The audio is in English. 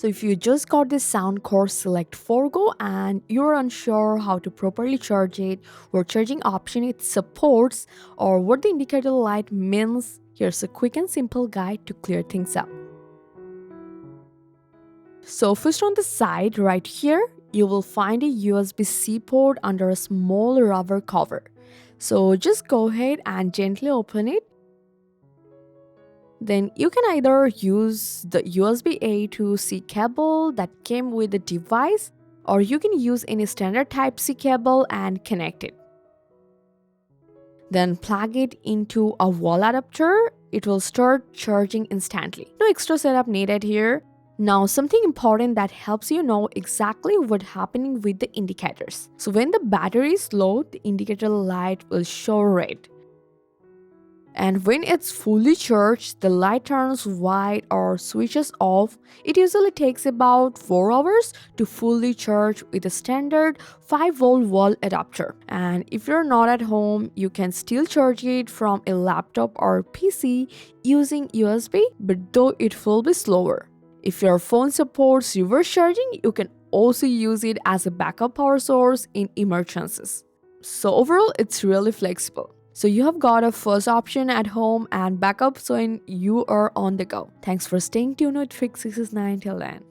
So if you just got this Soundcore Select 4 Go and you're unsure how to properly charge it, what charging option it supports, or what the indicator light means, here's a quick and simple guide to clear things up. So first on the side right here, you will find a USB-C port under a small rubber cover. So just go ahead and gently open it. Then you can either use the USB-A to C cable that came with the device, or you can use any standard Type-C cable and connect it. Then plug it into a wall adapter. It will start charging instantly. No extra setup needed here. Now something important that helps you know exactly what's happening with the indicators. So when the battery is low, the indicator light will show red. And when it's fully charged, the light turns white or switches off. It usually takes about 4 hours to fully charge with a standard 5-volt wall adapter. And if you're not at home, you can still charge it from a laptop or PC using USB, but though it will be slower. If your phone supports reverse charging, you can also use it as a backup power source in emergencies. So overall, it's really flexible. So you have got a first option at home and backup so when you are on the go. Thanks for staying tuned with Trick 669 till then.